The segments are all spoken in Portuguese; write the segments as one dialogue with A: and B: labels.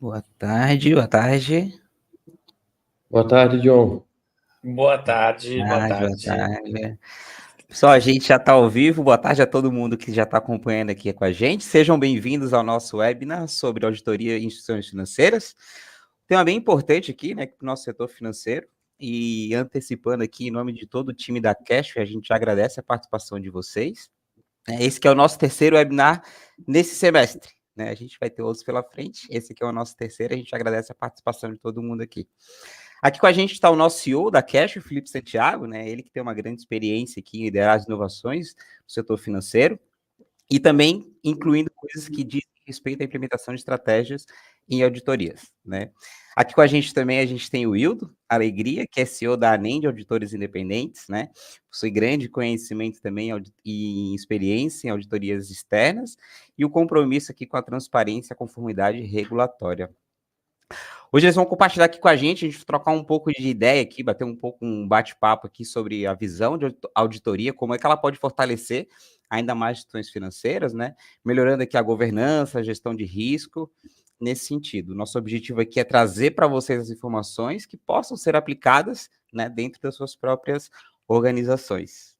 A: Boa tarde, boa tarde.
B: Boa tarde, John.
C: Boa tarde, boa tarde.
A: Boa tarde. Pessoal, a gente já está ao vivo. Boa tarde a todo mundo que já está acompanhando aqui com a gente. Sejam bem-vindos ao nosso webinar sobre auditoria e instituições financeiras. Tema bem importante aqui, né, para o nosso setor financeiro. E antecipando aqui, em nome de todo o time da Cash, a gente agradece a participação de vocês. Esse que é o nosso terceiro webinar nesse semestre, né? A gente vai ter outros pela frente. Esse aqui é o nosso terceiro. A gente agradece a participação de todo mundo aqui. Aqui com a gente está o nosso CEO da Cash, o Felipe Santiago, né? Ele que tem uma grande experiência aqui em liderar as inovações no setor financeiro e também incluindo coisas que dizem respeito à implementação de estratégias em auditorias, né? Aqui com a gente também a gente tem o Hildo Alegria, que é CEO da ANEM de Auditores Independentes, né? Possui grande conhecimento também e experiência em auditorias externas e o compromisso aqui com a transparência e a conformidade regulatória. Hoje eles vão compartilhar aqui com a gente trocar um pouco de ideia aqui, bater um pouco um bate-papo aqui sobre a visão de auditoria, como é que ela pode fortalecer ainda mais instituições financeiras, né? Melhorando aqui a governança, a gestão de risco, nesse sentido. Nosso objetivo aqui é trazer para vocês as informações que possam ser aplicadas, né, dentro das suas próprias organizações.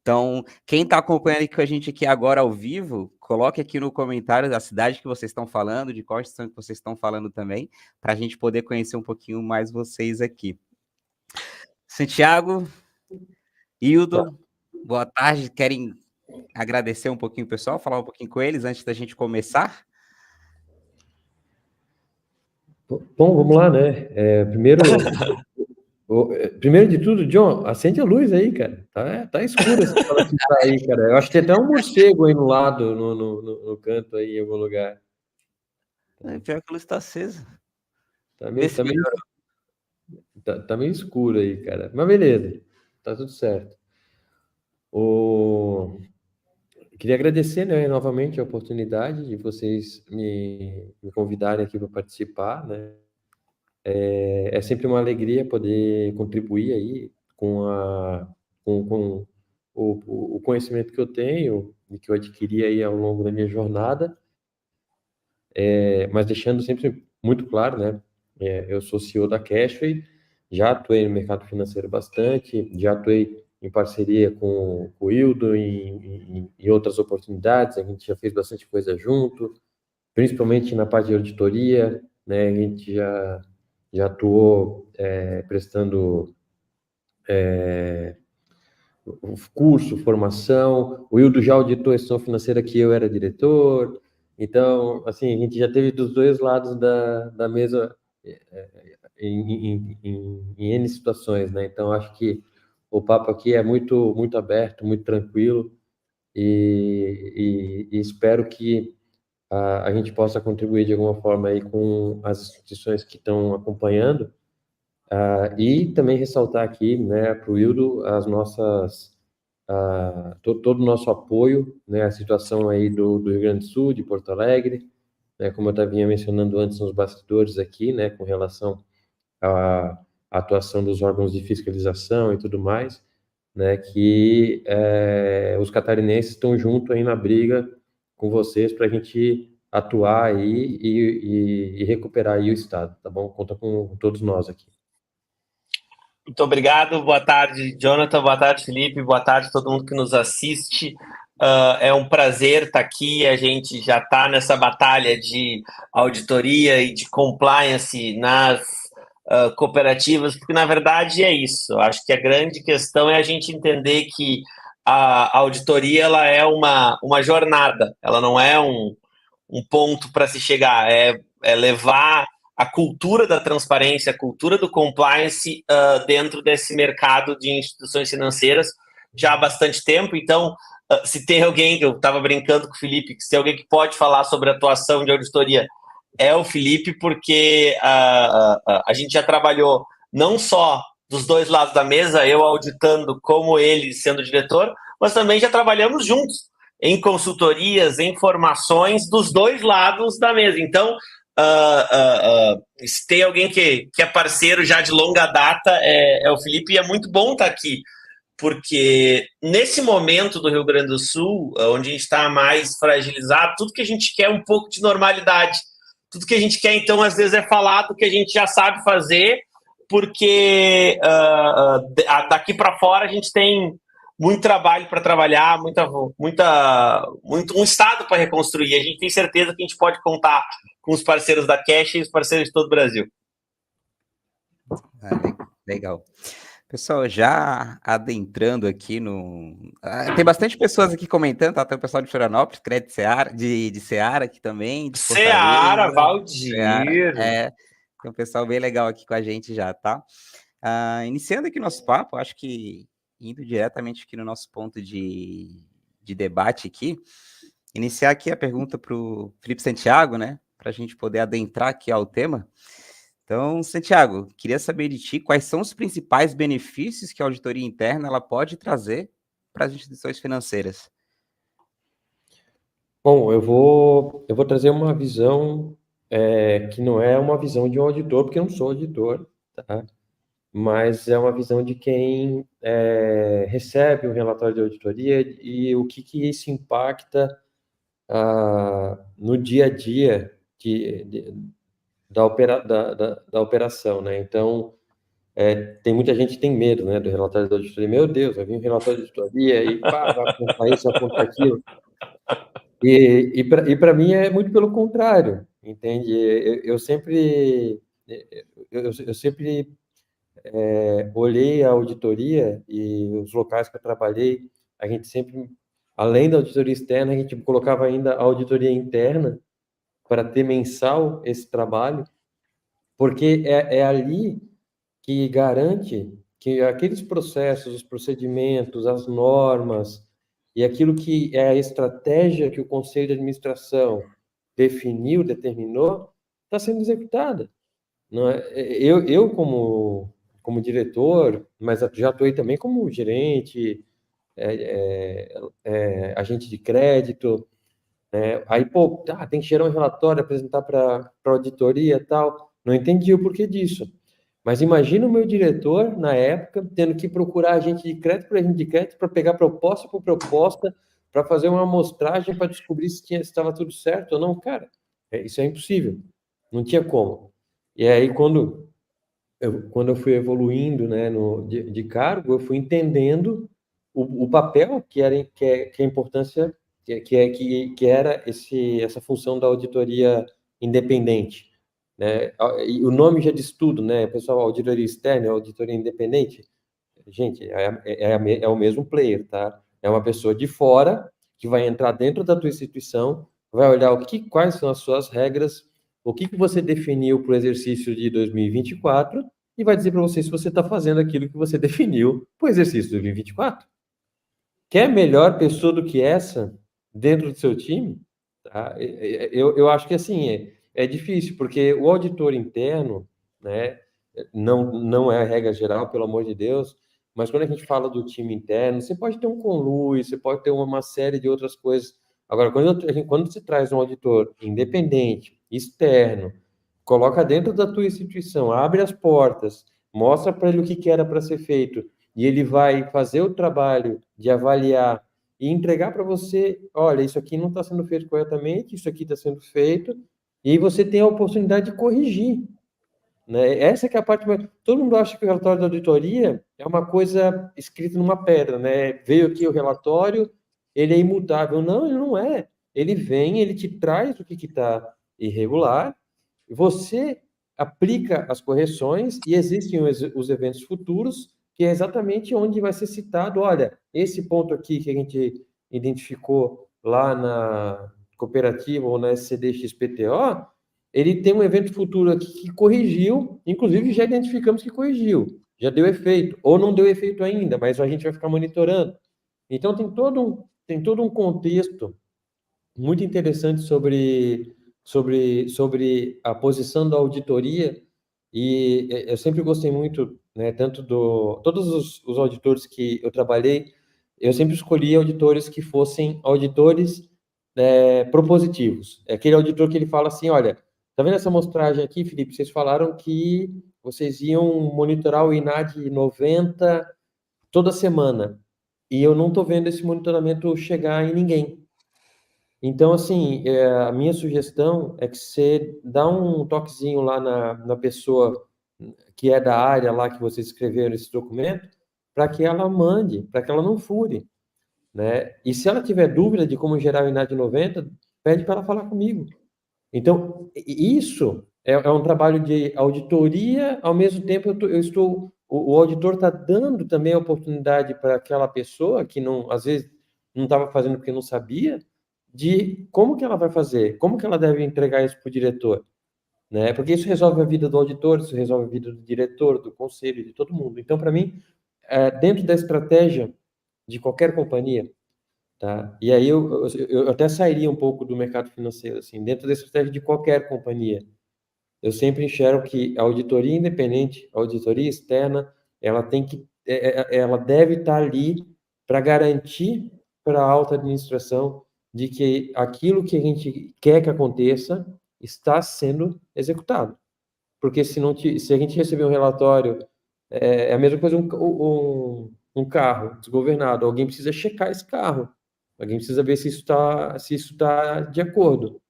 A: Então, quem está acompanhando aqui com a gente aqui agora ao vivo, coloque aqui no comentário da cidade que vocês estão falando, de qual instituição que vocês estão falando também, para a gente poder conhecer um pouquinho mais vocês aqui. Santiago, Hildo, boa tarde. Querem agradecer um pouquinho o pessoal, falar um pouquinho com eles antes da gente começar?
B: Bom, vamos lá, né? Primeiro de tudo, John, acende a luz aí, cara. Tá escuro essa sala que tá aí, cara. Eu acho que tem até um morcego aí no lado, no canto aí, em algum lugar.
A: Pior que a luz está acesa.
B: Tá meio escuro aí, cara. Mas beleza, tá tudo certo. Queria agradecer, né, novamente a oportunidade de vocês me convidarem aqui para participar, né? É sempre uma alegria poder contribuir aí com o conhecimento que eu tenho e que eu adquiri aí ao longo da minha jornada, mas deixando sempre muito claro, né? Eu sou CEO da Cashway, já atuei no mercado financeiro bastante, já atuei em parceria com o Hildo em outras oportunidades, a gente já fez bastante coisa junto, principalmente na parte de auditoria, né? A gente já atuou prestando curso, formação. O Hildo já auditou a instituição financeira que eu era diretor. Então, assim, a gente já teve dos dois lados da mesa em N situações, né? Então, acho que o papo aqui é muito, muito aberto, muito tranquilo e espero que a gente possa contribuir de alguma forma aí com as instituições que estão acompanhando, e também ressaltar aqui, né, para o Hildo, as nossas, todo o nosso apoio, né, a situação aí do Rio Grande do Sul, de Porto Alegre, né, como eu vinha mencionando antes nos bastidores aqui, né, com relação à atuação dos órgãos de fiscalização e tudo mais, né, que os catarinenses estão junto aí na briga com vocês para a gente atuar aí e recuperar aí o Estado, tá bom? Conta com todos nós aqui.
C: Muito obrigado, boa tarde, Jonathan, boa tarde, Felipe, boa tarde a todo mundo que nos assiste. É um prazer estar aqui, a gente já está nessa batalha de auditoria e de compliance nas cooperativas, porque na verdade é isso. Eu acho que a grande questão é a gente entender que a auditoria ela é uma jornada, ela não é um ponto para se chegar, é levar a cultura da transparência, a cultura do compliance dentro desse mercado de instituições financeiras já há bastante tempo. Então, se tem alguém, eu estava brincando com o Felipe, que se tem alguém que pode falar sobre a atuação de auditoria, é o Felipe, porque a gente já trabalhou não só dos dois lados da mesa, eu auditando como ele sendo diretor, mas também já trabalhamos juntos em consultorias, em formações dos dois lados da mesa. Então, se tem alguém que é parceiro já de longa data, é o Felipe, e é muito bom estar aqui, porque nesse momento do Rio Grande do Sul, onde a gente está mais fragilizado, tudo que a gente quer é um pouco de normalidade. tudo que a gente quer, então, às vezes é falar do que a gente já sabe fazer, porque daqui para fora a gente tem muito trabalho para trabalhar, muito um estado para reconstruir. A gente tem certeza que a gente pode contar com os parceiros da Cash e os parceiros de todo o Brasil.
A: Legal. Pessoal, já adentrando aqui no... tem bastante pessoas aqui comentando, tá? Tem o pessoal de Florianópolis, Crédito Seara, de Seara aqui também, de
C: Seara, Valdir.
A: Seara, tem um pessoal bem legal aqui com a gente já, tá? Iniciando aqui nosso papo, acho que indo diretamente aqui no nosso ponto de debate aqui, iniciar aqui a pergunta para o Felipe Santiago, né? Para a gente poder adentrar aqui ao tema. Então, Santiago, queria saber de ti quais são os principais benefícios que a auditoria interna ela pode trazer para as instituições financeiras.
B: Bom, eu vou trazer uma visão que não é uma visão de um auditor, porque eu não sou auditor, tá? Mas é uma visão de quem recebe um relatório de auditoria e o que isso impacta no dia a dia da operação, né? Então, tem muita gente que tem medo, né, do relatório da auditoria. Meu Deus, vai vir um relatório de auditoria e pá, vai apontar isso, vai apontar aquilo. E para mim é muito pelo contrário, entende? Eu sempre olhei a auditoria e os locais que eu trabalhei, a gente sempre, além da auditoria externa, a gente colocava ainda a auditoria interna para ter mensal esse trabalho, porque é ali que garante que aqueles processos, os procedimentos, as normas e aquilo que é a estratégia que o Conselho de Administração definiu, determinou, está sendo executada. Não é? Eu como diretor, mas já atuei também como gerente, agente de crédito, aí, pô, tem que gerar um relatório, apresentar para a auditoria e tal. Não entendi o porquê disso. Mas imagina o meu diretor, na época, tendo que procurar agente de crédito por agente de crédito para pegar proposta por proposta, para fazer uma amostragem para descobrir se estava tudo certo ou não. Cara, isso é impossível. Não tinha como. E aí, quando eu fui evoluindo, né, de cargo, eu fui entendendo o papel que a importância que era essa função da auditoria independente, né? E o nome já diz tudo, né? Pessoal, auditoria externa, auditoria independente, gente, é o mesmo player, tá? É uma pessoa de fora que vai entrar dentro da tua instituição, vai olhar quais são as suas regras, o que você definiu para o exercício de 2024 e vai dizer para você se você está fazendo aquilo que você definiu para o exercício de 2024. Quer melhor pessoa do que essa dentro do seu time? Tá? Eu acho que assim é difícil, porque o auditor interno, né, não é a regra geral, pelo amor de Deus, mas quando a gente fala do time interno, você pode ter um conluio, você pode ter uma série de outras coisas. Agora, quando você traz um auditor independente, externo, coloca dentro da tua instituição, abre as portas, mostra para ele o que era para ser feito, e ele vai fazer o trabalho de avaliar e entregar para você, olha, isso aqui não está sendo feito corretamente, isso aqui está sendo feito, e aí você tem a oportunidade de corrigir. Né? Essa que é a parte mais... Todo mundo acha que o relatório da auditoria é uma coisa escrita numa pedra, né? Veio aqui o relatório, ele é imutável. Não, ele não é. Ele vem, ele te traz o que está irregular, você aplica as correções e existem os eventos futuros, que é exatamente onde vai ser citado, olha, esse ponto aqui que a gente identificou lá na cooperativa ou na SCD-XPTO, ele tem um evento futuro aqui que corrigiu, inclusive já identificamos que corrigiu, já deu efeito, ou não deu efeito ainda, mas a gente vai ficar monitorando. Então, tem todo um contexto muito interessante sobre a posição da auditoria, e eu sempre gostei muito, né, todos os auditores que eu trabalhei, eu sempre escolhi auditores que fossem auditores propositivos. É aquele auditor que ele fala assim, olha, tá vendo essa amostragem aqui, Felipe? Vocês falaram que vocês iam monitorar o INAD 90 toda semana, e eu não estou vendo esse monitoramento chegar em ninguém. Então, assim, a minha sugestão é que você dá um toquezinho lá na pessoa que é da área lá que vocês escreveram esse documento, para que ela mande, para que ela não fure, né? E se ela tiver dúvida de como gerar o INAD 90, pede para ela falar comigo. Então, isso é um trabalho de auditoria, ao mesmo tempo o auditor está dando também a oportunidade para aquela pessoa que não, às vezes não estava fazendo porque não sabia, de como que ela vai fazer, como que ela deve entregar isso para o diretor, né? Porque isso resolve a vida do auditor, isso resolve a vida do diretor, do conselho, de todo mundo. Então, para mim, dentro da estratégia de qualquer companhia, tá? E aí eu até sairia um pouco do mercado financeiro, assim, dentro da estratégia de qualquer companhia. Eu sempre enxergo que a auditoria independente, a auditoria externa, ela deve estar ali para garantir para a alta administração de que aquilo que a gente quer que aconteça está sendo executado. Porque se a gente receber um relatório, é a mesma coisa um carro desgovernado, alguém precisa checar esse carro, alguém precisa ver se isso tá de acordo,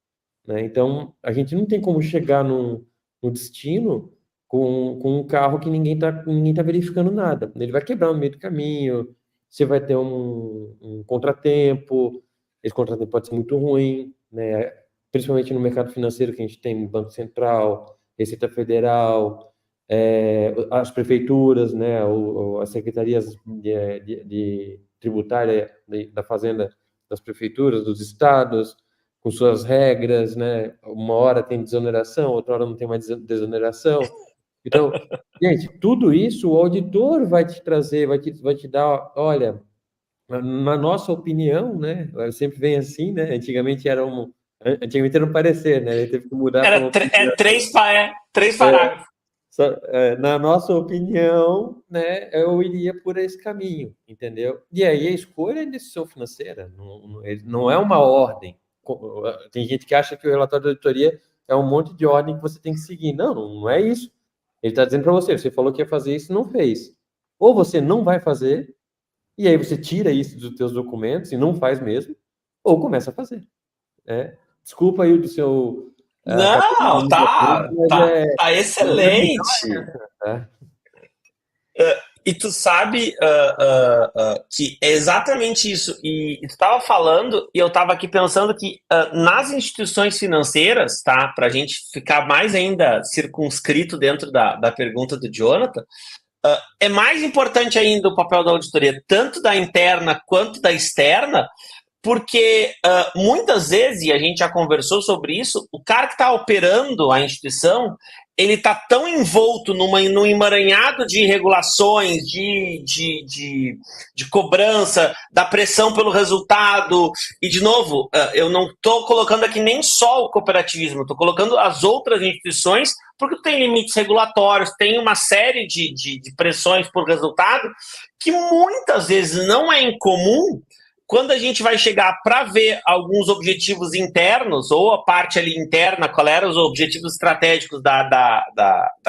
B: né? Então, a gente não tem como chegar no destino com um carro que ninguém tá verificando nada. Ele vai quebrar no meio do caminho, você vai ter um contratempo, esse contratempo pode ser muito ruim, né? Principalmente no mercado financeiro, que a gente tem Banco Central, Receita Federal, as prefeituras, né? As secretarias de tributária da Fazenda das prefeituras, dos estados, com suas regras, né? Uma hora tem desoneração, outra hora não tem mais desoneração. Então, gente, tudo isso o auditor vai te trazer, vai te dar, olha, na nossa opinião, né? Sempre vem assim, né? Antigamente era um parecer, né? Ele teve que mudar para uma
C: três parágrafos.
B: Na nossa opinião, né, eu iria por esse caminho, entendeu? E aí a escolha é decisão financeira, não é uma ordem. Tem gente que acha que o relatório da auditoria é um monte de ordem que você tem que seguir. Não é isso. Ele está dizendo para você falou que ia fazer isso e não fez. Ou você não vai fazer, e aí você tira isso dos teus documentos e não faz mesmo, ou começa a fazer. Né? Desculpa aí do seu...
C: Não, tá excelente. E tu sabe que é exatamente isso. E tu estava falando, e eu estava aqui pensando que nas instituições financeiras, tá, para a gente ficar mais ainda circunscrito dentro da pergunta do Jonathan, é mais importante ainda o papel da auditoria, tanto da interna quanto da externa, porque muitas vezes, e a gente já conversou sobre isso, o cara que está operando a instituição, ele está tão envolto num emaranhado de regulações, de cobrança, da pressão pelo resultado, e de novo, eu não estou colocando aqui nem só o cooperativismo, estou colocando as outras instituições, porque tem limites regulatórios, tem uma série de pressões por resultado, que muitas vezes não é incomum. Quando a gente vai chegar para ver alguns objetivos internos, ou a parte ali interna, qual eram os objetivos estratégicos da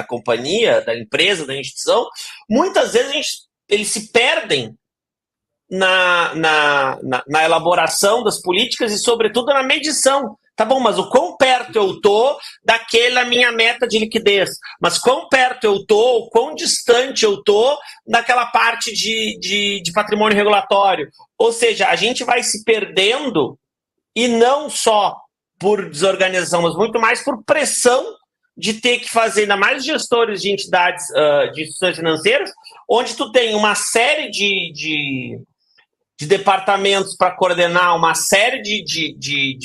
C: companhia, da empresa, da instituição, muitas vezes eles se perdem na elaboração das políticas e, sobretudo, na medição. Tá bom, mas o quão perto eu tô daquela minha meta de liquidez? Mas quão perto eu tô, o quão distante eu tô daquela parte de patrimônio regulatório? Ou seja, a gente vai se perdendo, e não só por desorganização, mas muito mais por pressão de ter que fazer, ainda mais gestores de entidades, de instituições financeiras, onde tu tem uma série de departamentos para coordenar, uma série de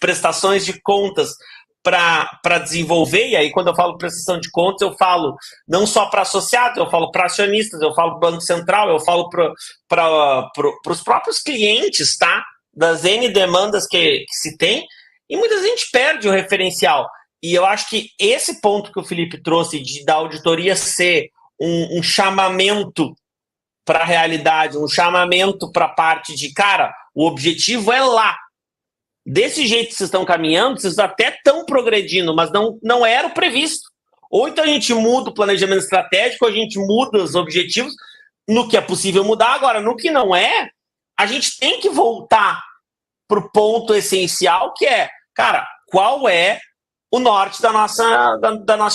C: prestações de contas para desenvolver, e aí quando eu falo prestação de contas, eu falo não só para associados, eu falo para acionistas, eu falo para o Banco Central, eu falo para os próprios clientes, tá? Das N demandas que se tem, e muita gente perde o referencial. E eu acho que esse ponto que o Felipe trouxe da auditoria ser um chamamento para a realidade, um chamamento para a parte de, cara, o objetivo é lá. Desse jeito que vocês estão caminhando, vocês até estão progredindo, mas não era o previsto. Ou então a gente muda o planejamento estratégico, ou a gente muda os objetivos no que é possível mudar. Agora, no que não é, a gente tem que voltar para o ponto essencial, que é, cara, qual é o norte da nossa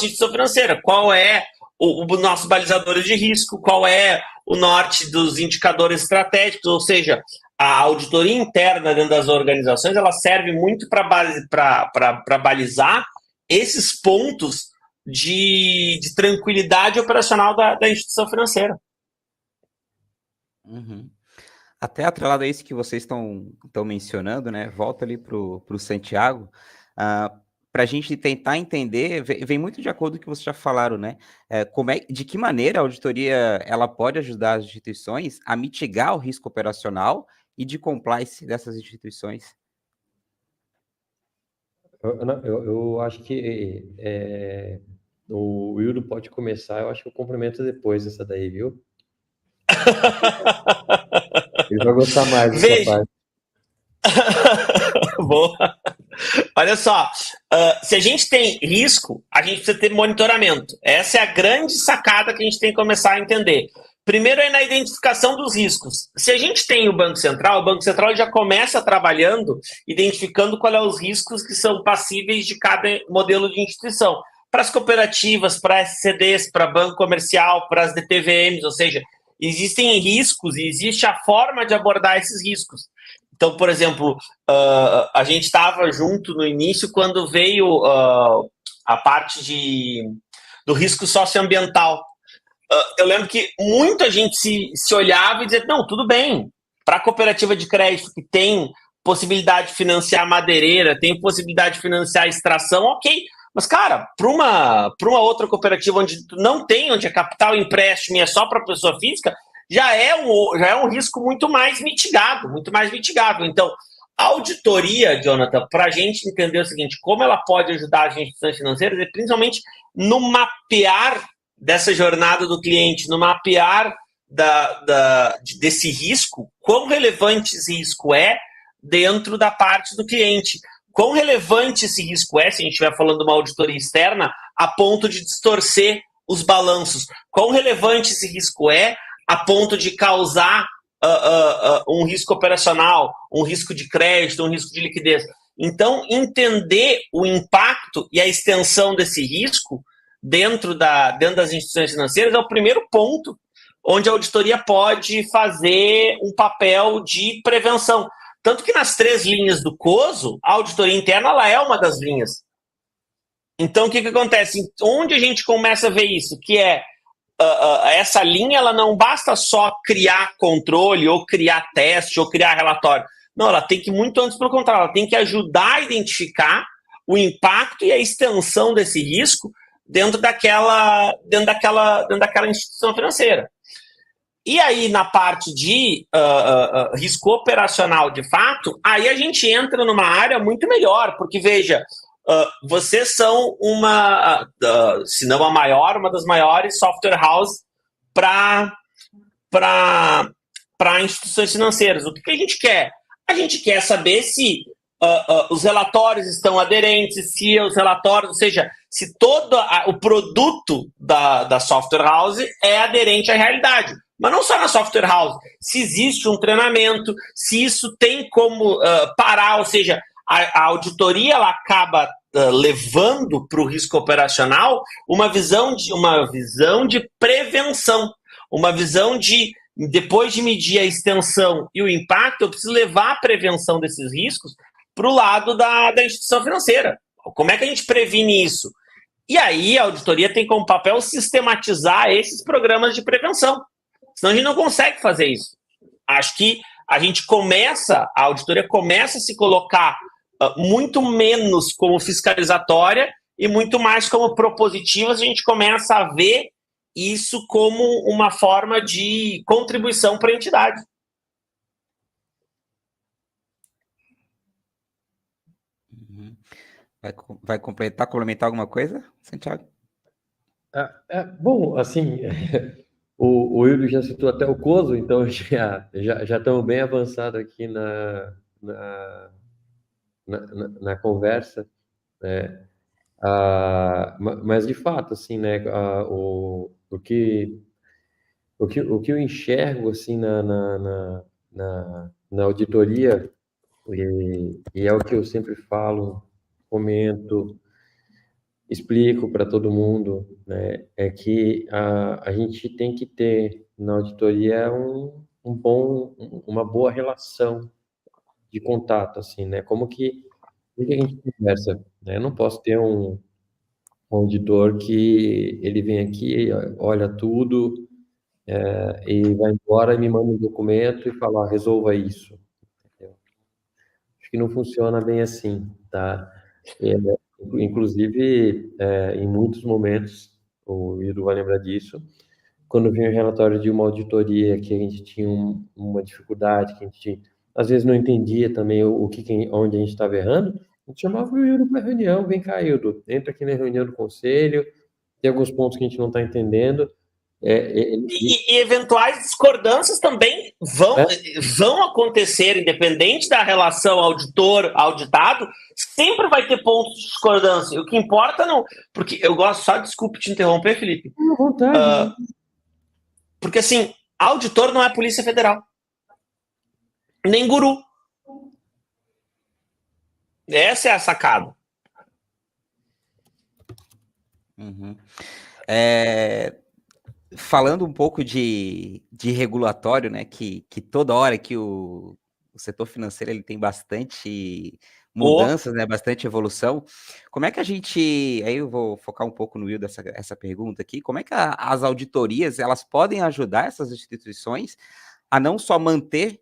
C: instituição financeira? Qual é o nosso balizador de risco? Qual é o norte dos indicadores estratégicos? Ou seja, a auditoria interna dentro das organizações, ela serve muito para balizar esses pontos de tranquilidade operacional da instituição financeira.
A: Uhum. Até atrelado a isso que vocês estão mencionando, né? Volta ali para o Santiago, para a gente tentar entender, vem muito de acordo com o que vocês já falaram, né? De que maneira a auditoria ela pode ajudar as instituições a mitigar o risco operacional e de compliance dessas instituições?
B: Eu acho que o Wildo pode começar, eu acho que eu complemento depois dessa daí, viu? Ele vai gostar mais dessa parte.
C: Boa. Olha só, se a gente tem risco, a gente precisa ter monitoramento. Essa é a grande sacada que a gente tem que começar a entender. Primeiro é na identificação dos riscos. Se a gente tem o Banco Central já começa trabalhando, identificando quais são os riscos que são passíveis de cada modelo de instituição. Para as cooperativas, para as SCDs, para banco comercial, para as DTVMs, ou seja, existem riscos e existe a forma de abordar esses riscos. Então, por exemplo, a gente estava junto no início quando veio a parte do risco socioambiental. Eu lembro que muita gente se olhava e dizia, não, tudo bem, para a cooperativa de crédito que tem possibilidade de financiar madeireira, tem possibilidade de financiar extração, ok. Mas, cara, para uma outra cooperativa onde não tem, onde é capital empréstimo e é só para pessoa física, já é um risco muito mais mitigado, muito mais mitigável. Então, a auditoria, Jonathan, para a gente entender o seguinte, como ela pode ajudar as instituições financeiras, é principalmente no mapear dessa jornada do cliente, no mapear desse risco, quão relevante esse risco é dentro da parte do cliente. Quão relevante esse risco é, se a gente estiver falando de uma auditoria externa, a ponto de distorcer os balanços. Quão relevante esse risco é a ponto de causar um risco operacional, um risco de crédito, um risco de liquidez. Então, entender o impacto e a extensão desse risco dentro das instituições financeiras é o primeiro ponto onde a auditoria pode fazer um papel de prevenção. Tanto que nas 3 linhas do COSO, a auditoria interna ela é uma das linhas. Então, o que acontece? Onde a gente começa a ver isso? Que é essa linha, ela não basta só criar controle, ou criar teste, ou criar relatório. Não, ela tem que, muito antes pelo contrário, ela tem que ajudar a identificar o impacto e a extensão desse risco dentro daquela instituição financeira. E aí, na parte de risco operacional, de fato, aí a gente entra numa área muito melhor, porque, veja, vocês são se não a maior, uma das maiores software houses para instituições financeiras. O que a gente quer? A gente quer saber se os relatórios estão aderentes, se os relatórios, ou seja, se todo o produto da software house é aderente à realidade. Mas não só na software house, se existe um treinamento, se isso tem como parar, ou seja, a auditoria ela acaba levando para o risco operacional uma visão de prevenção, uma visão de, depois de medir a extensão e o impacto, eu preciso levar a prevenção desses riscos para o lado da instituição financeira. Como é que a gente previne isso? E aí a auditoria tem como papel sistematizar esses programas de prevenção. Senão a gente não consegue fazer isso. Acho que a auditoria começa a se colocar muito menos como fiscalizatória e muito mais como propositiva, a gente começa a ver isso como uma forma de contribuição para a entidade.
A: Vai complementar alguma coisa, Santiago?
B: Bom, assim, o Wildo já citou até o COSO, então já estamos bem avançados aqui na conversa, né? Mas de fato, assim, né, o que eu enxergo assim na auditoria, E é o que eu sempre falo, comento, explico para todo mundo, né? É que a gente tem que ter na auditoria uma boa relação de contato, assim, né? Como que a gente conversa, né? Eu não posso ter um auditor que ele vem aqui, olha tudo, e vai embora e me manda um documento e fala, "Ah, resolva isso." Entendeu? Acho que não funciona bem assim, tá? É, inclusive, em muitos momentos, o Ido vai lembrar disso, quando vinha o relatório de uma auditoria que a gente tinha uma dificuldade, que a gente às vezes não entendia também onde a gente estava errando, a gente chamava o Hildo para reunião, vem cá, Hildo, entra aqui na reunião do conselho, tem alguns pontos que a gente não está entendendo.
C: E eventuais discordâncias também
B: É,
C: vão acontecer, independente da relação auditor-auditado, sempre vai ter pontos de discordância. O que importa não. Porque eu gosto, só desculpe te interromper, Felipe.
B: à vontade.
C: Porque assim, auditor não é Polícia Federal, nem guru. Essa é a sacada.
A: Uhum. Falando um pouco de regulatório, né, que toda hora que o setor financeiro ele tem bastante mudanças, né, bastante evolução, como é que a gente, aí eu vou focar um pouco no Will essa pergunta aqui, como é que as auditorias elas podem ajudar essas instituições a não só manter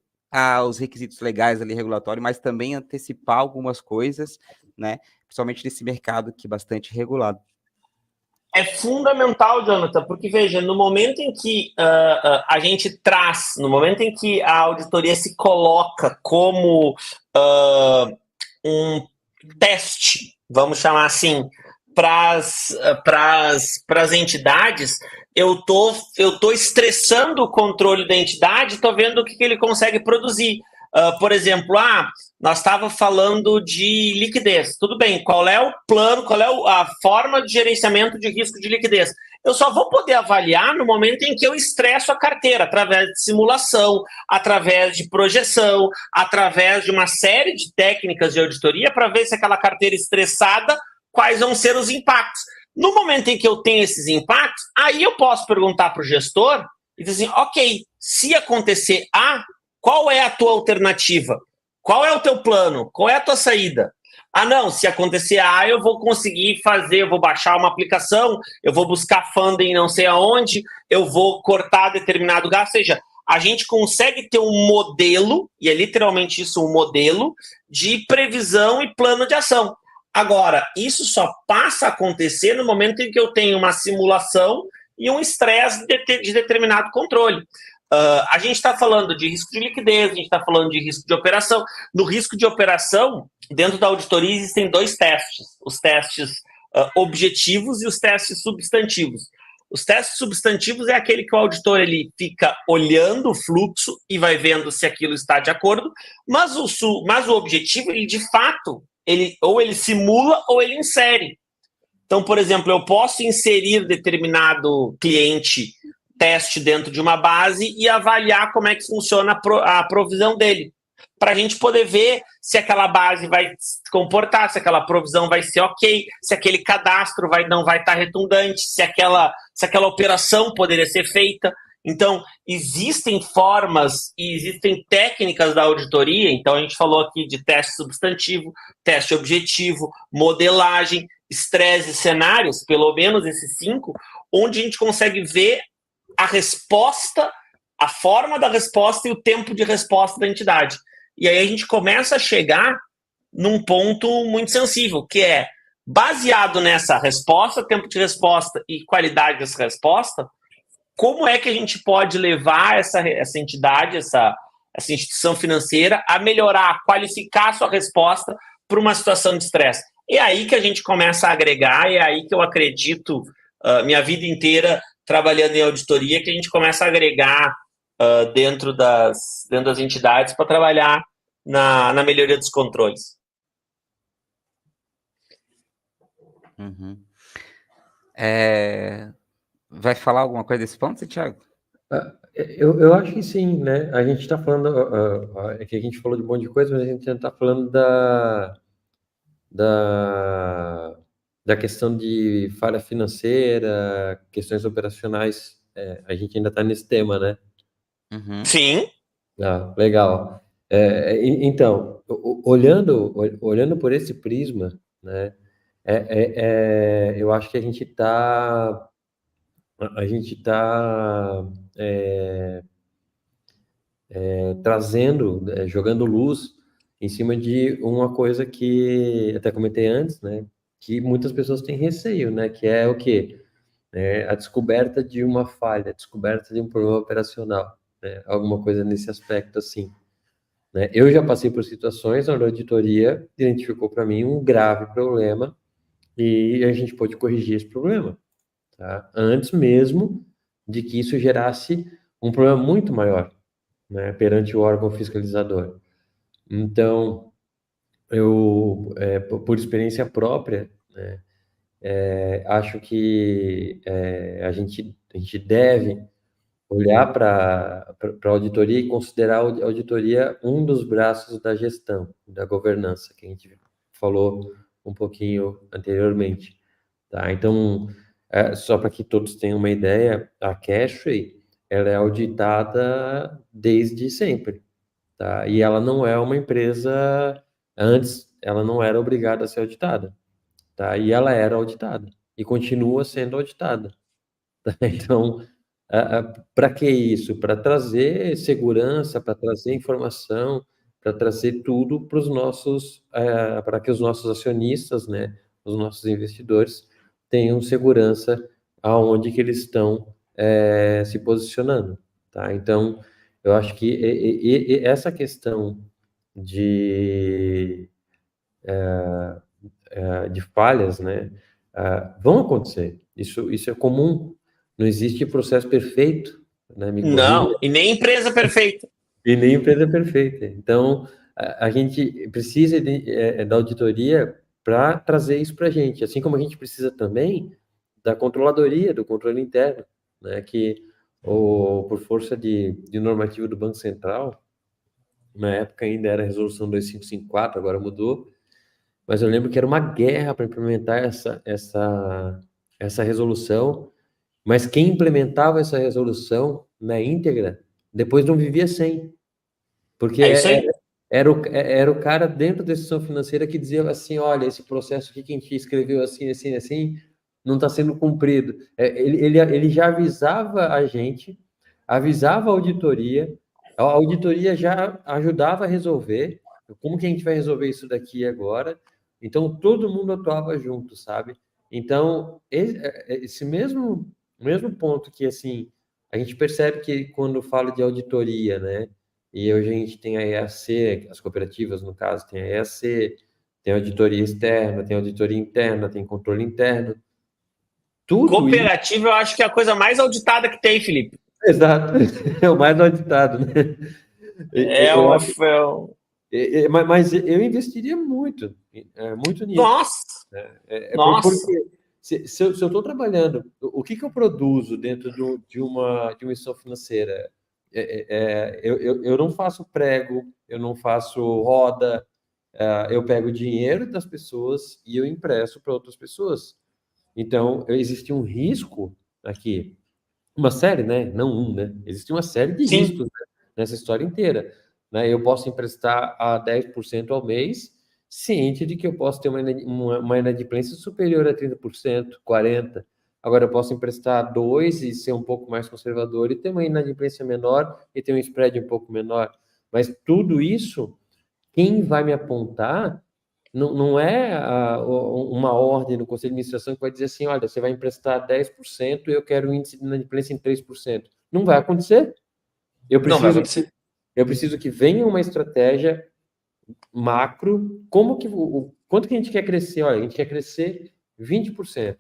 A: os requisitos legais ali regulatório, mas também antecipar algumas coisas, né, principalmente nesse mercado que é bastante regulado.
C: É fundamental, Jonathan, porque veja, no momento em que a gente traz, no momento em que a auditoria se coloca como um teste, vamos chamar assim, para as entidades, eu tô estressando o controle da entidade, estou vendo o que ele consegue produzir. Por exemplo, nós estávamos falando de liquidez. Tudo bem, qual é o plano, qual é a forma de gerenciamento de risco de liquidez? Eu só vou poder avaliar no momento em que eu estresso a carteira, através de simulação, através de projeção, através de uma série de técnicas de auditoria para ver se aquela carteira estressada, quais vão ser os impactos. No momento em que eu tenho esses impactos, aí eu posso perguntar para o gestor e dizer assim, ok, se acontecer A, qual é a tua alternativa? Qual é o teu plano? Qual é a tua saída? Não, se acontecer A, eu vou conseguir fazer, eu vou baixar uma aplicação, eu vou buscar funding não sei aonde, eu vou cortar determinado gasto, ou seja, a gente consegue ter um modelo, e é literalmente isso, um modelo, de previsão e plano de ação. Agora, isso só passa a acontecer no momento em que eu tenho uma simulação e um estresse de determinado controle. A gente está falando de risco de liquidez, a gente está falando de risco de operação. No risco de operação, dentro da auditoria, existem dois testes: os testes objetivos e os testes substantivos. Os testes substantivos é aquele que o auditor ele fica olhando o fluxo e vai vendo se aquilo está de acordo, mas o objetivo, ele de fato, ou ele simula ou ele insere. Então, por exemplo, eu posso inserir determinado cliente teste dentro de uma base e avaliar como é que funciona a provisão dele, para a gente poder ver se aquela base vai se comportar, se aquela provisão vai ser ok, se aquele cadastro não vai estar redundante, se aquela operação poderia ser feita. Então, existem formas e existem técnicas da auditoria. Então, a gente falou aqui de teste substantivo, teste objetivo, modelagem, estresse e cenários, pelo menos esses 5, onde a gente consegue ver a resposta, a forma da resposta e o tempo de resposta da entidade. E aí a gente começa a chegar num ponto muito sensível, que é, baseado nessa resposta, tempo de resposta e qualidade dessa resposta, como é que a gente pode levar essa entidade, essa instituição financeira a melhorar, a qualificar a sua resposta para uma situação de estresse. É aí que a gente começa a agregar, é aí que eu acredito, minha vida inteira trabalhando em auditoria, que a gente começa a agregar dentro das entidades para trabalhar na melhoria dos controles.
A: Uhum. Vai falar alguma coisa desse ponto, Thiago?
B: Eu acho que sim, né? A gente está falando, é que a gente falou de um monte de coisa, mas a gente não está falando da, da questão de falha financeira, questões operacionais. A gente ainda está nesse tema, né?
A: Uhum.
C: Sim.
B: Ah, legal. Então, olhando por esse prisma, né? Eu acho que a gente tá trazendo, jogando luz em cima de uma coisa que até comentei antes, né? Que muitas pessoas têm receio, né? Que é o quê? A descoberta de uma falha, a descoberta de um problema operacional, né? Alguma coisa nesse aspecto assim, né? Eu já passei por situações onde a auditoria identificou para mim um grave problema e a gente pôde corrigir esse problema, tá? Antes mesmo de que isso gerasse um problema muito maior, né? Perante o órgão fiscalizador. Então, por experiência própria, né, acho que a gente deve olhar para a auditoria e considerar a auditoria um dos braços da gestão, da governança, que a gente falou um pouquinho anteriormente, tá? Então, só para que todos tenham uma ideia, a Cashway, ela é auditada desde sempre, tá? E ela não é uma empresa, antes ela não era obrigada a ser auditada, tá? E ela era auditada e continua sendo auditada, tá? Então, para que isso? Para trazer segurança, para trazer informação, para trazer tudo para os nossos, para que os nossos acionistas, né, os nossos investidores tenham segurança aonde que eles estão se posicionando, tá? Então, eu acho que essa questão de, de falhas, né, vão acontecer. Isso é comum. Não existe processo perfeito, né? Me corrija.
C: Não, e nem empresa perfeita.
B: E nem empresa perfeita. Então, a gente precisa da auditoria para trazer isso para a gente, assim como a gente precisa também da controladoria, do controle interno, né? Que, por força de normativa do Banco Central, na época ainda era a Resolução 2554, agora mudou, mas eu lembro que era uma guerra para implementar essa resolução, mas quem implementava essa resolução na íntegra, depois não vivia sem. Porque
C: É isso aí.
B: era o cara dentro da decisão financeira que dizia assim, olha, esse processo aqui que a gente escreveu assim, assim, assim, não está sendo cumprido. Ele já avisava a gente, avisava a auditoria já ajudava a resolver, como que a gente vai resolver isso daqui agora? Então, todo mundo atuava junto, sabe? Então, esse mesmo ponto que, assim, a gente percebe que quando fala de auditoria, né? E hoje a gente tem a EAC, as cooperativas, no caso, tem a EAC, tem auditoria externa, tem auditoria interna, tem controle interno. Tudo isso,
C: Cooperativa, eu acho que é a coisa mais auditada que tem, Felipe.
B: exato, é o mais auditado, né?
C: É
B: Eu
C: uma.
B: acho, mas eu investiria muito nisso.
C: Nossa!
B: Porque
C: Nossa!
B: se eu estou trabalhando, o que eu produzo dentro de uma instituição financeira? Eu não faço prego, eu não faço roda, eu pego o dinheiro das pessoas e eu empresto para outras pessoas. Então, existe um risco aqui, uma série, né? Não um, né? Existe uma série de
C: Sim.
B: riscos, né, nessa história inteira, né? Eu posso emprestar a 10% ao mês, ciente de que eu posso ter uma inadimplência superior a 30%, 40%. Agora, eu posso emprestar 2 e ser um pouco mais conservador e ter uma inadimplência menor e ter um spread um pouco menor. Mas tudo isso, quem vai me apontar não é uma ordem no Conselho de Administração que vai dizer assim, olha, você vai emprestar 10% e eu quero um índice de inadimplência em 3%. Não vai acontecer. Eu
C: Não vai
B: preciso,
C: acontecer.
B: eu preciso que venha uma estratégia macro, quanto que a gente quer crescer? Olha, a gente quer crescer 20%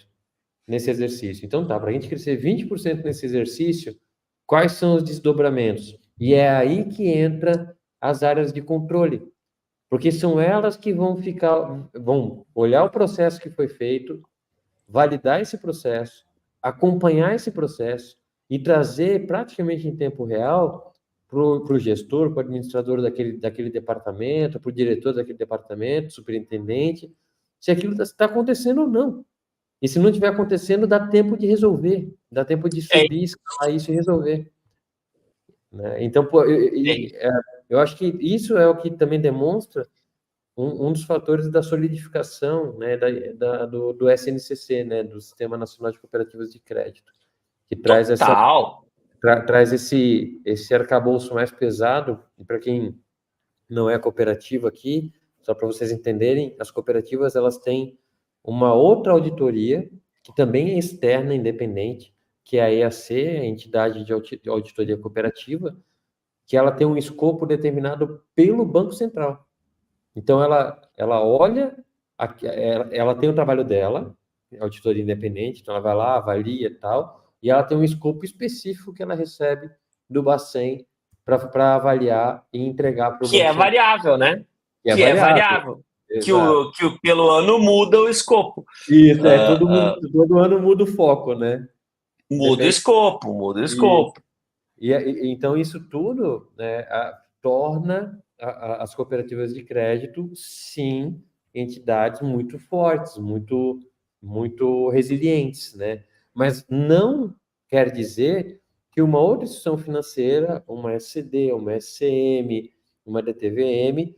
B: nesse exercício. Então tá, para a gente crescer 20% nesse exercício, quais são os desdobramentos? E é aí que entra as áreas de controle. Porque são elas que vão olhar o processo que foi feito, validar esse processo, acompanhar esse processo e trazer praticamente em tempo real para o gestor, para o administrador daquele departamento, para o diretor daquele departamento, superintendente, se aquilo está acontecendo ou não. E se não estiver acontecendo, dá tempo de resolver, dá tempo de subir, escalar isso e resolver. Né? Então, pô, eu acho que isso é o que também demonstra um dos fatores da solidificação, né, do SNCC, né, do Sistema Nacional de Cooperativas de Crédito, que traz traz esse arcabouço mais pesado. E para quem não é cooperativa aqui, só para vocês entenderem, as cooperativas elas têm uma outra auditoria que também é externa, independente, que é a EAC, a Entidade de Auditoria Cooperativa, que ela tem um escopo determinado pelo Banco Central. Então, ela olha, ela tem o trabalho dela, auditoria independente, então ela vai lá, avalia e tal, e ela tem um escopo específico que ela recebe do Bacen para avaliar e entregar para o Banco
C: Central. Que é variável, né?
B: Que é variável.
C: Que pelo ano muda o escopo.
B: Isso, todo ano muda o foco, né?
C: Muda o escopo.
B: Então, isso tudo, né, torna as cooperativas de crédito, sim, entidades muito fortes, muito, muito resilientes, né? Mas não quer dizer que uma outra instituição financeira, uma SCD, uma SCM, uma DTVM,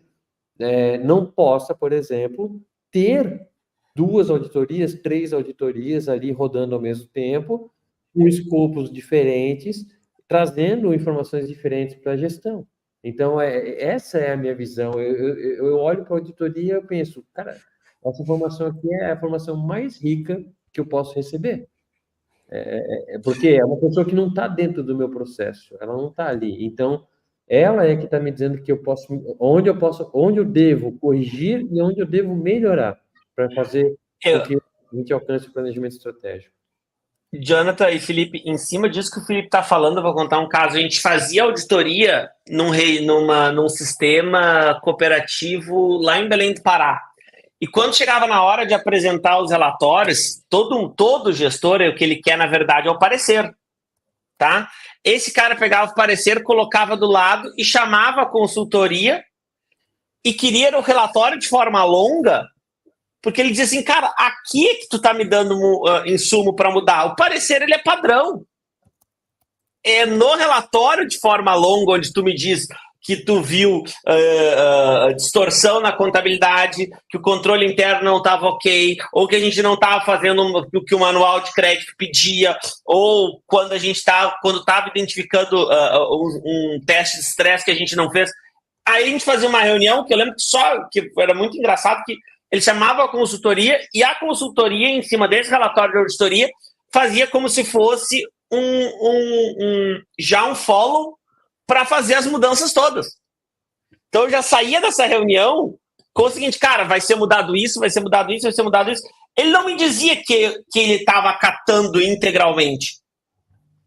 B: não possa, por exemplo, ter 2 auditorias, 3 auditorias ali rodando ao mesmo tempo, com escopos diferentes, trazendo informações diferentes para a gestão. Então, essa é a minha visão. Eu olho para a auditoria e penso, cara, essa informação aqui é a informação mais rica que eu posso receber. Porque é uma pessoa que não está dentro do meu processo, ela não está ali. Então, ela é que está me dizendo que onde eu devo corrigir e onde eu devo melhorar para fazer com que a gente alcance o planejamento estratégico.
C: Jonathan e Felipe, em cima disso que o Felipe está falando, eu vou contar um caso. A gente fazia auditoria num sistema cooperativo lá em Belém do Pará. E quando chegava na hora de apresentar os relatórios, todo gestor, o que ele quer, na verdade, é o parecer. Tá? Esse cara pegava o parecer, colocava do lado e chamava a consultoria e queria o relatório de forma longa, porque ele dizia assim, cara, aqui é que tu tá me dando insumo para mudar. O parecer, ele é padrão. É no relatório de forma longa, onde tu me diz que tu viu distorção na contabilidade, que o controle interno não estava ok, ou que a gente não estava fazendo o que o manual de crédito pedia, ou quando estava identificando um teste de estresse que a gente não fez. Aí a gente fazia uma reunião, que eu lembro que era muito engraçado, que ele chamava a consultoria, e a consultoria, em cima desse relatório de auditoria, fazia como se fosse já um follow para fazer as mudanças todas. Então eu já saía dessa reunião com o seguinte, cara, vai ser mudado isso, vai ser mudado isso, vai ser mudado isso. Ele não me dizia que ele estava acatando integralmente.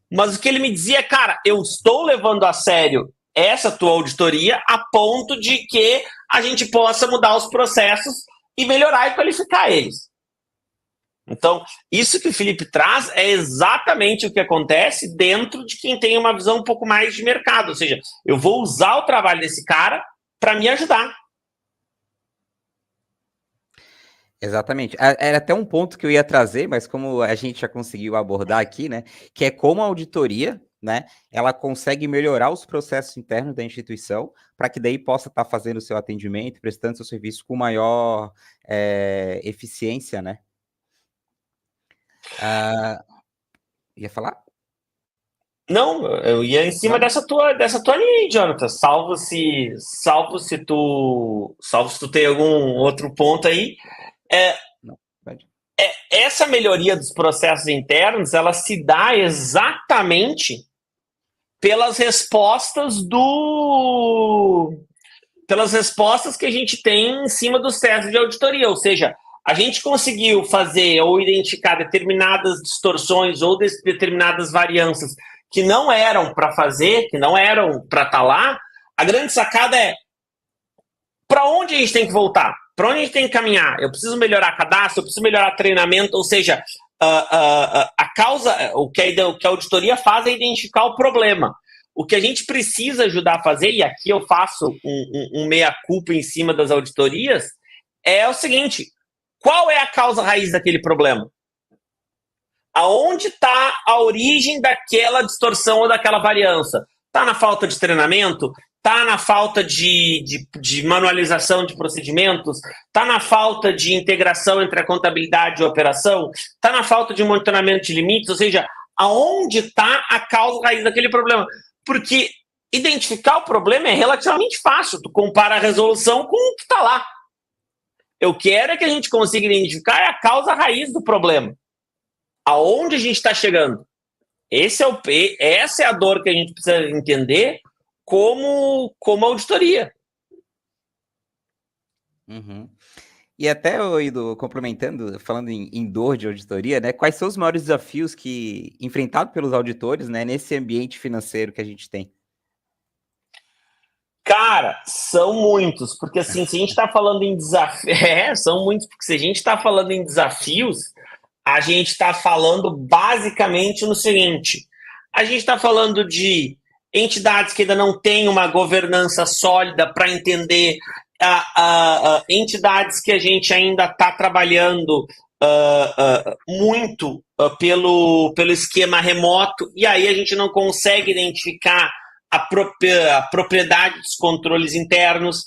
C: Mas o que ele me dizia é, cara, eu estou levando a sério essa tua auditoria a ponto de que a gente possa mudar os processos e melhorar e qualificar eles. Então, isso que o Felipe traz é exatamente o que acontece dentro de quem tem uma visão um pouco mais de mercado. Ou seja, eu vou usar o trabalho desse cara para me ajudar.
A: Exatamente. Era até um ponto que eu ia trazer, mas como a gente já conseguiu abordar aqui, né, que é como a auditoria, né, ela consegue melhorar os processos internos da instituição para que daí possa estar fazendo o seu atendimento, prestando seu serviço com maior eficiência, né? Ia falar?
C: Não, eu ia em cima dessa tua linha aí, Jonathan. Salvo se tu tem algum outro ponto aí. Essa melhoria dos processos internos, ela se dá exatamente pelas respostas que a gente tem em cima dos testes de auditoria. Ou seja, a gente conseguiu fazer ou identificar determinadas distorções ou determinadas variâncias que não eram para fazer, que não eram para estar lá. A grande sacada é para onde a gente tem que voltar? Para onde a gente tem que caminhar? Eu preciso melhorar cadastro, eu preciso melhorar treinamento, ou seja, a causa, o que a auditoria faz é identificar o problema. O que a gente precisa ajudar a fazer, e aqui eu faço um meia-culpa em cima das auditorias, é o seguinte: qual é a causa raiz daquele problema? Aonde está a origem daquela distorção ou daquela variância? Está na falta de treinamento? Está na falta de manualização de procedimentos? Está na falta de integração entre a contabilidade e a operação? Está na falta de monitoramento de limites? Ou seja, aonde está a causa raiz daquele problema? Porque identificar o problema é relativamente fácil. Tu compara a resolução com o que está lá. Eu quero é que a gente consiga identificar a causa raiz do problema. Aonde a gente está chegando? Essa é a dor que a gente precisa entender como auditoria.
A: Uhum. E até, Ido, complementando, falando em dor de auditoria, né? Quais são os maiores desafios enfrentados pelos auditores, né, nesse ambiente financeiro que a gente tem?
C: Cara, são muitos, porque assim, se a gente está falando em desafios, são muitos, porque se a gente está falando em desafios, a gente está falando basicamente no seguinte: a gente está falando de entidades que ainda não têm uma governança sólida para entender, entidades que a gente ainda está trabalhando muito pelo esquema remoto, e aí a gente não consegue identificar a propriedade dos controles internos,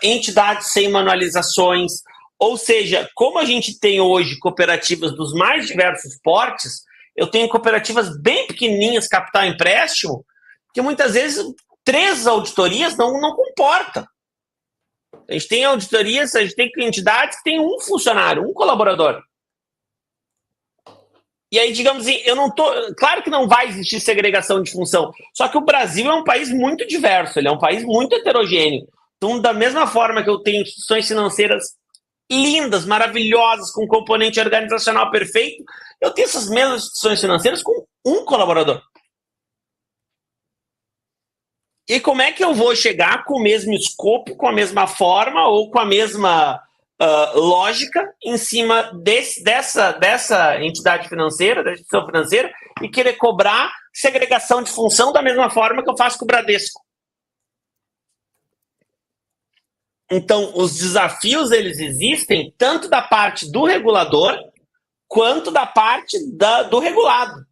C: entidades sem manualizações. Ou seja, como a gente tem hoje cooperativas dos mais diversos portes, eu tenho cooperativas bem pequenininhas, capital empréstimo, que muitas vezes 3 auditorias não comporta. A gente tem auditorias, a gente tem entidades que tem um funcionário, um colaborador. E aí, digamos assim, claro que não vai existir segregação de função, só que o Brasil é um país muito diverso, ele é um país muito heterogêneo. Então, da mesma forma que eu tenho instituições financeiras lindas, maravilhosas, com componente organizacional perfeito, eu tenho essas mesmas instituições financeiras com um colaborador. E como é que eu vou chegar com o mesmo escopo, com a mesma forma ou com a mesma lógica em cima dessa entidade financeira, da instituição financeira, e querer cobrar segregação de função da mesma forma que eu faço com o Bradesco? Então, os desafios, eles existem tanto da parte do regulador quanto da parte do regulado.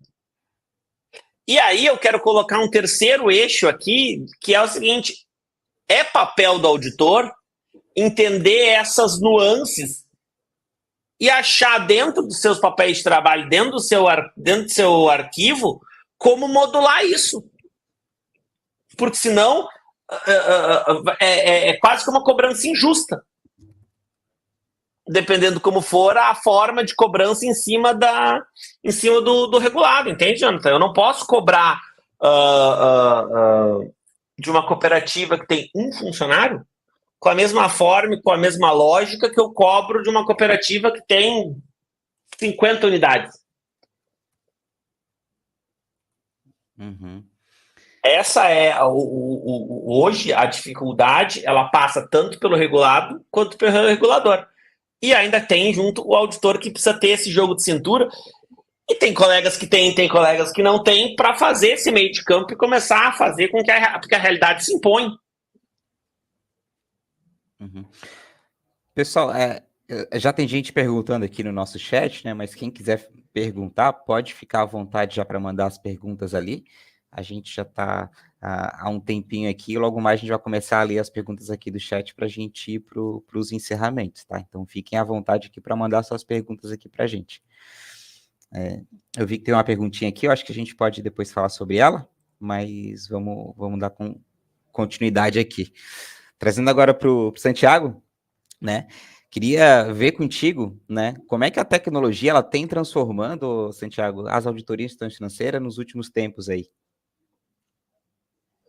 C: E aí eu quero colocar um terceiro eixo aqui, que é o seguinte: é papel do auditor entender essas nuances e achar dentro dos seus papéis de trabalho, dentro do seu arquivo, como modular isso. Porque senão é quase que uma cobrança injusta. Dependendo como for a forma de cobrança em cima do regulado, entende, Jonathan? Eu não posso cobrar de uma cooperativa que tem um funcionário com a mesma forma e com a mesma lógica que eu cobro de uma cooperativa que tem 50 unidades.
A: Uhum.
C: Essa é hoje a dificuldade, ela passa tanto pelo regulado quanto pelo regulador. E ainda tem junto o auditor que precisa ter esse jogo de cintura. E tem colegas que tem colegas que não têm, para fazer esse meio de campo e começar a fazer com que porque a realidade se impõe.
A: Uhum. Pessoal, já tem gente perguntando aqui no nosso chat, né? Mas quem quiser perguntar, pode ficar à vontade já para mandar as perguntas ali. A gente já está há um tempinho aqui, logo mais a gente vai começar a ler as perguntas aqui do chat para a gente ir para os encerramentos, tá? Então fiquem à vontade aqui para mandar suas perguntas aqui para a gente. Eu vi que tem uma perguntinha aqui, eu acho que a gente pode depois falar sobre ela, mas vamos dar continuidade aqui. Trazendo agora para o Santiago, né? Queria ver contigo, né? Como é que a tecnologia ela tem transformando, Santiago, as auditorias financeiras nos últimos tempos aí?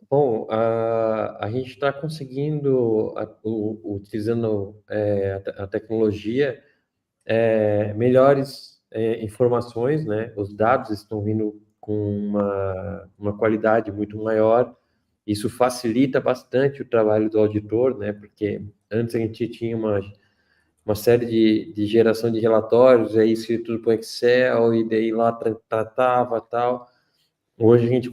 B: Bom, a gente está conseguindo, utilizando a tecnologia, melhores informações, né? Os dados estão vindo com uma qualidade muito maior. Isso facilita bastante o trabalho do auditor, né? Porque antes a gente tinha uma série de geração de relatórios, aí isso tudo para Excel, e daí lá tratava tal. Hoje a gente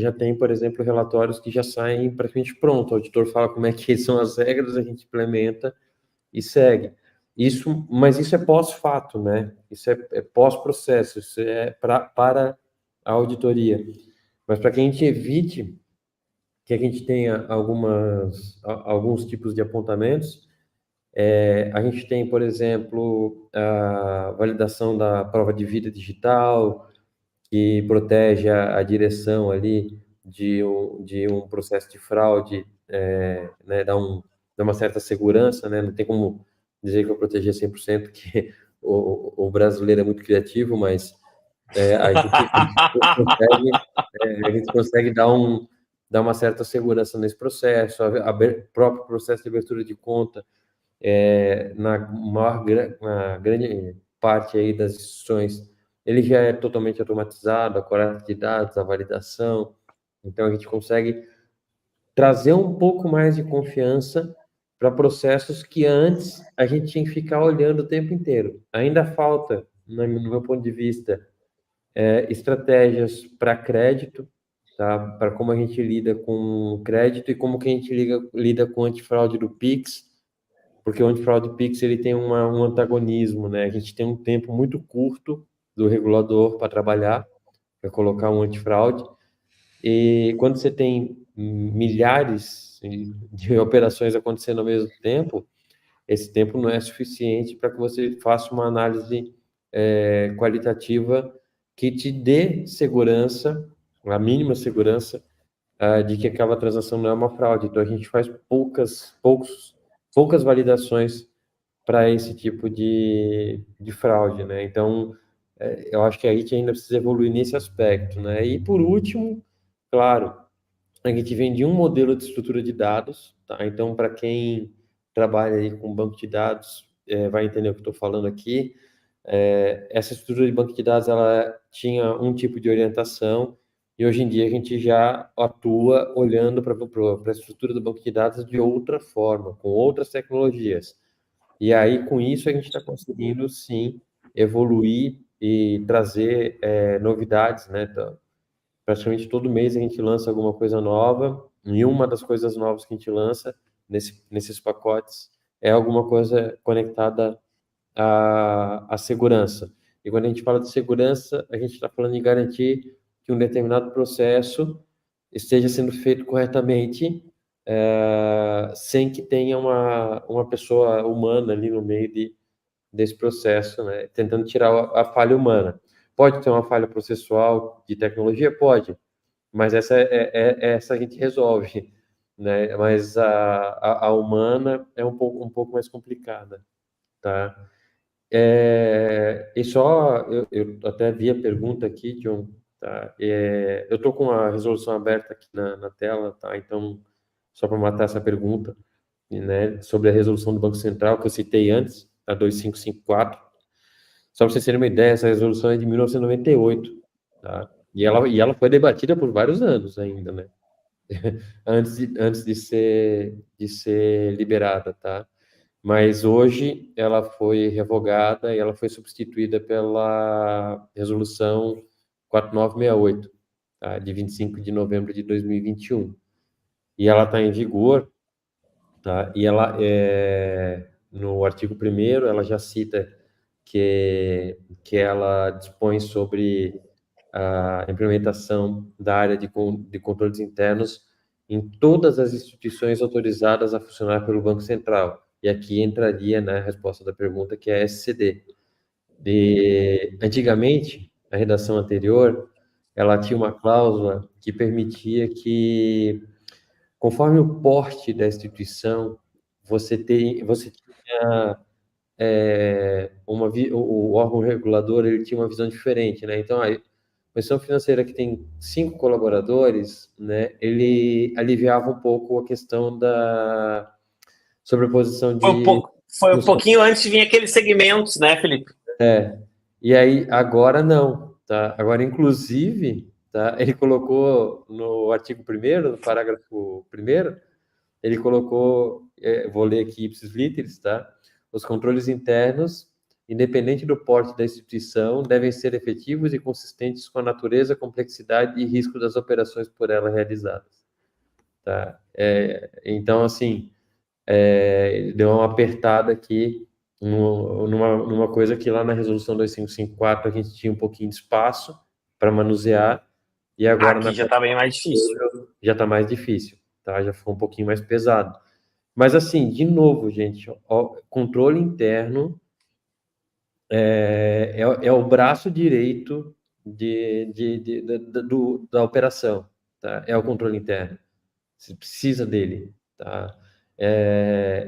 B: já tem, por exemplo, relatórios que já saem praticamente pronto. O auditor fala como é que são as regras, a gente implementa e segue. Mas isso é pós-fato, né? Isso é pós-processo, isso é para a auditoria. Mas para que a gente evite que a gente tenha alguns tipos de apontamentos, a gente tem, por exemplo, a validação da prova de vida digital, que protege a direção ali de um processo de fraude, né, dá uma certa segurança, né? Não tem como dizer que vai proteger 100%, que o brasileiro é muito criativo, mas a gente consegue, a gente consegue dar uma certa segurança nesse processo, próprio processo de abertura de conta, na grande parte aí das instituições, ele já é totalmente automatizado, a coleta de dados, a validação, então a gente consegue trazer um pouco mais de confiança para processos que antes a gente tinha que ficar olhando o tempo inteiro. Ainda falta, no meu ponto de vista, estratégias para crédito, tá? Para como a gente lida com crédito e como que a gente lida com o antifraude do Pix, porque o antifraude Pix ele tem um antagonismo, né? A gente tem um tempo muito curto do regulador para trabalhar, para colocar um antifraude, e quando você tem milhares de operações acontecendo ao mesmo tempo, esse tempo não é suficiente para que você faça uma análise qualitativa que te dê segurança, a mínima segurança, de que aquela transação não é uma fraude. Então, a gente faz poucas validações para esse tipo de fraude, né? Então, eu acho que a gente ainda precisa evoluir nesse aspecto, né? E, por último, claro, a gente vem de um modelo de estrutura de dados, tá? Então, para quem trabalha aí com banco de dados, vai entender o que estou falando aqui. Essa estrutura de banco de dados, ela tinha um tipo de orientação, e hoje em dia a gente já atua olhando para a estrutura do banco de dados de outra forma, com outras tecnologias. E aí, com isso, a gente está conseguindo, sim, evoluir e trazer novidades, né? Então, praticamente todo mês a gente lança alguma coisa nova, e uma das coisas novas que a gente lança nesses pacotes é alguma coisa conectada à segurança. E quando a gente fala de segurança, a gente está falando de garantir que um determinado processo esteja sendo feito corretamente, sem que tenha uma pessoa humana ali no meio desse processo, né? Tentando tirar a falha humana. Pode ter uma falha processual de tecnologia? Pode, mas essa a gente resolve, né? Mas a humana é um pouco mais complicada, tá? E só, eu até vi a pergunta aqui, John, tá? Eu estou com a resolução aberta aqui na tela, tá? Então, só para matar essa pergunta, né, sobre a resolução do Banco Central, que eu citei antes, a 2554, só para vocês terem uma ideia, essa resolução é de 1998, tá? E ela foi debatida por vários anos ainda, né? Antes de ser liberada, tá? Mas hoje ela foi revogada e ela foi substituída pela resolução 4968, tá? De 25 de novembro de 2021. E ela está em vigor, tá? E ela, no artigo 1º, ela já cita que ela dispõe sobre a implementação da área de controles internos em todas as instituições autorizadas a funcionar pelo Banco Central. E aqui entraria, né, a resposta da pergunta, que é a SCD. Antigamente, a redação anterior, ela tinha uma cláusula que permitia que, conforme o porte da instituição, você tinha o órgão regulador, ele tinha uma visão diferente, né? Então, a instituição financeira que tem 5 colaboradores, né, ele aliviava um pouco a questão da sobreposição
C: Foi um pouquinho antes de vir aqueles segmentos, né, Felipe?
B: E aí, agora não, tá? Agora, inclusive, tá? Ele colocou no artigo 1º, no parágrafo 1º, ele colocou, vou ler aqui ipsis literis, tá? os controles internos, independente do porte da instituição, devem ser efetivos e consistentes com a natureza, complexidade e risco das operações por ela realizadas. Tá? Então, assim, deu uma apertada aqui numa coisa que lá na resolução 2554 a gente tinha um pouquinho de espaço para manusear, e agora
C: aqui já está bem mais difícil.
B: Já está mais difícil, tá? Já ficou um pouquinho mais pesado. Mas, assim, de novo, gente, controle interno é o braço direito da operação, tá? É o controle interno. Você precisa dele, tá?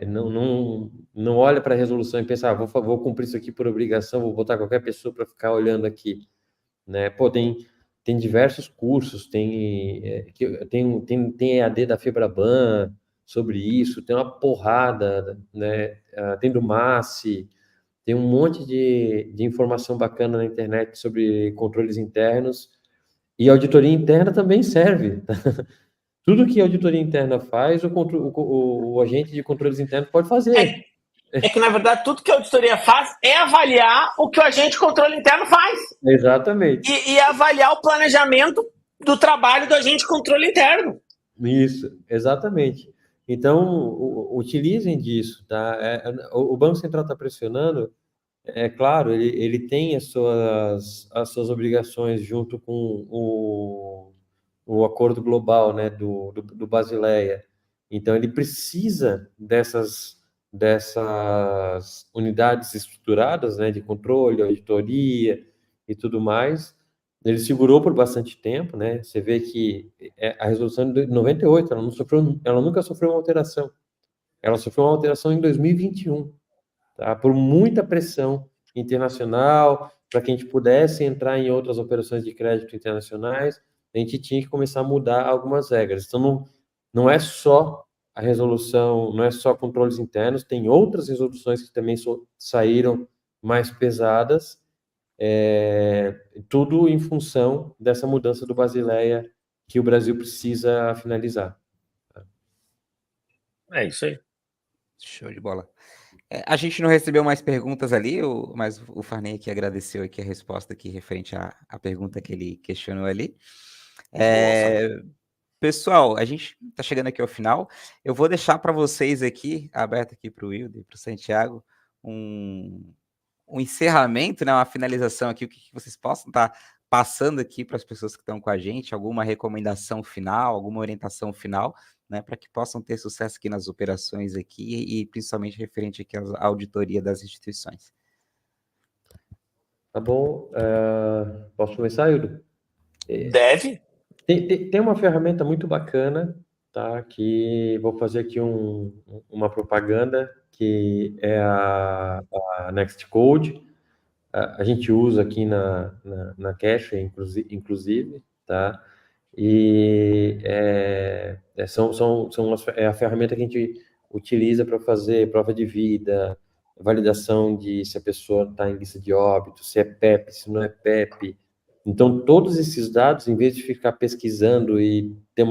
B: Não olha para a resolução e pensa, vou cumprir isso aqui por obrigação, vou botar qualquer pessoa para ficar olhando aqui, né? Pô, tem diversos cursos, tem EAD da Febraban sobre isso, tem uma porrada, né? Tem do MASSE, tem um monte de informação bacana na internet sobre controles internos, e auditoria interna também serve. Tudo que a auditoria interna faz, o agente de controles internos pode fazer.
C: É que, na verdade, tudo que a auditoria faz é avaliar o que o agente de controle interno faz.
B: Exatamente.
C: E avaliar o planejamento do trabalho do agente de controle interno.
B: Isso, exatamente. Então, utilizem disso, tá? O Banco Central está pressionando, é claro, ele tem as suas obrigações junto com o acordo global, né, do Basileia. Então, ele precisa dessas unidades estruturadas, né, de controle, auditoria e tudo mais. Ele segurou por bastante tempo, né? Você vê que a resolução de 98, ela nunca sofreu uma alteração. Ela sofreu uma alteração em 2021, tá? Por muita pressão internacional, para que a gente pudesse entrar em outras operações de crédito internacionais, a gente tinha que começar a mudar algumas regras. Então, não é só a resolução, não é só controles internos, tem outras resoluções que também saíram mais pesadas, tudo em função dessa mudança do Basileia que o Brasil precisa finalizar.
C: É isso aí.
A: Show de bola. A gente não recebeu mais perguntas ali, mas o Farney aqui agradeceu aqui a resposta aqui referente à pergunta que ele questionou ali. Pessoal, a gente está chegando aqui ao final. Eu vou deixar para vocês aqui, aberto aqui para o Wilder e para o Santiago, um encerramento, né, uma finalização aqui, o que vocês possam estar passando aqui para as pessoas que estão com a gente, alguma recomendação final, alguma orientação final, né, para que possam ter sucesso aqui nas operações aqui e principalmente referente aqui à auditoria das instituições.
B: Tá bom. Posso começar, Hildo?
C: Deve.
B: Tem uma ferramenta muito bacana, tá? Que vou fazer aqui uma propaganda, que é a NextCode. A gente usa aqui na Cash, inclusive, tá? E é a ferramenta que a gente utiliza para fazer prova de vida, validação de se a pessoa está em lista de óbito, se é PEP, se não é PEP. Então, todos esses dados, em vez de ficar pesquisando e ter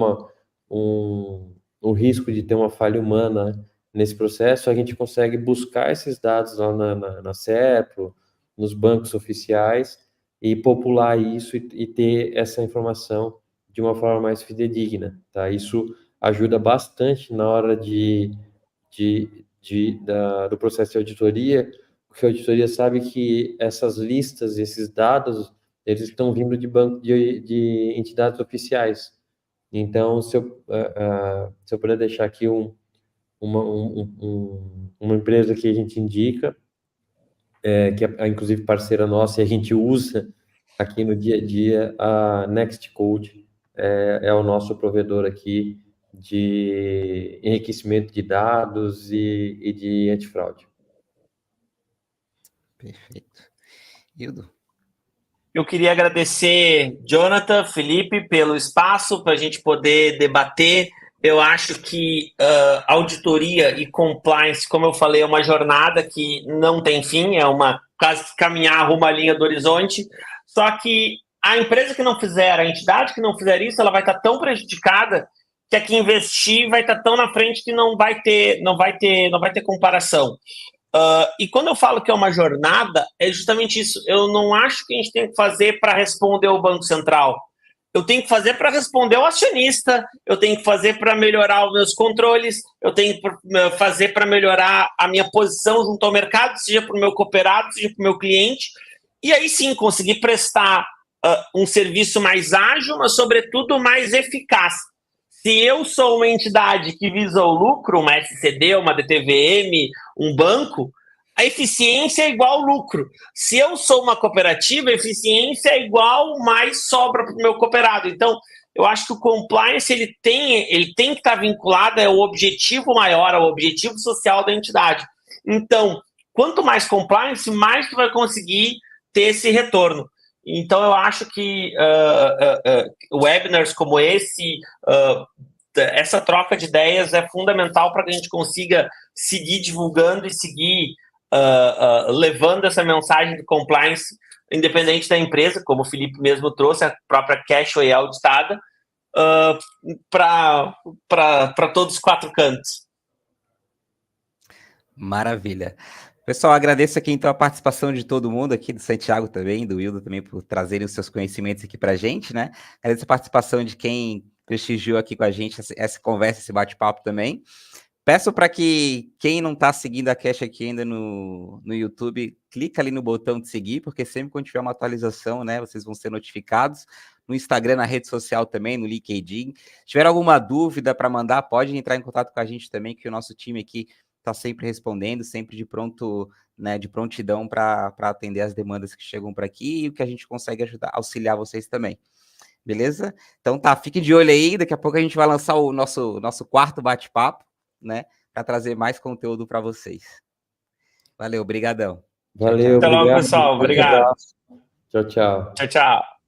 B: um risco de ter uma falha humana nesse processo, a gente consegue buscar esses dados lá na SERPRO, nos bancos oficiais, e popular isso e ter essa informação de uma forma mais fidedigna, tá? Isso ajuda bastante na hora do processo de auditoria, porque a auditoria sabe que essas listas, esses dados, eles estão vindo de entidades oficiais. Então, se eu puder deixar aqui uma empresa que a gente indica, que é inclusive parceira nossa e a gente usa aqui no dia a dia, a NextCode é o nosso provedor aqui de enriquecimento de dados e de antifraude.
A: Perfeito. Hildo?
C: Eu queria agradecer, Jonathan, Felipe, pelo espaço para a gente poder debater. Eu acho que auditoria e compliance, como eu falei, é uma jornada que não tem fim, é quase caminhar rumo à linha do horizonte. Só que a empresa que não fizer, a entidade que não fizer isso, ela vai estar tão prejudicada que a que investir vai estar tão na frente que não vai ter comparação. E quando eu falo que é uma jornada, é justamente isso. Eu não acho que a gente tem que fazer para responder ao Banco Central. Eu tenho que fazer para responder ao acionista, eu tenho que fazer para melhorar os meus controles, eu tenho que fazer para melhorar a minha posição junto ao mercado, seja para o meu cooperado, seja para o meu cliente, e aí sim conseguir prestar um serviço mais ágil, mas sobretudo mais eficaz. Se eu sou uma entidade que visa o lucro, uma SCD, uma DTVM, um banco, a eficiência é igual ao lucro. Se eu sou uma cooperativa, a eficiência é igual mais sobra para o meu cooperado. Então, eu acho que o compliance ele tem que estar vinculado ao objetivo maior, ao objetivo social da entidade. Então, quanto mais compliance, mais tu vai conseguir ter esse retorno. Então, eu acho que webinars como esse, essa troca de ideias é fundamental para que a gente consiga seguir divulgando e seguir levando essa mensagem de compliance, independente da empresa, como o Felipe mesmo trouxe, a própria Cashway auditada, para todos os 4 cantos.
A: Maravilha. Pessoal, agradeço aqui então a participação de todo mundo aqui, do Santiago também, do Wildo também, por trazerem os seus conhecimentos aqui para a gente, né? Agradeço a participação de quem prestigiou aqui com a gente essa conversa, esse bate-papo também. Peço para que quem não está seguindo a Cash aqui ainda no YouTube, clica ali no botão de seguir, porque sempre quando tiver uma atualização, né, vocês vão ser notificados. No Instagram, na rede social também, no LinkedIn. Se tiver alguma dúvida para mandar, pode entrar em contato com a gente também, que o nosso time aqui está sempre respondendo, sempre de pronto, né, de prontidão para atender as demandas que chegam por aqui e o que a gente consegue ajudar, auxiliar vocês também. Beleza? Então tá, fique de olho aí, daqui a pouco a gente vai lançar o nosso quarto bate-papo, né, para trazer mais conteúdo para vocês. Valeu, brigadão.
B: Valeu,
C: Até
B: obrigado.
C: logo, pessoal. Obrigado.
B: Tchau, tchau.
C: Tchau, tchau.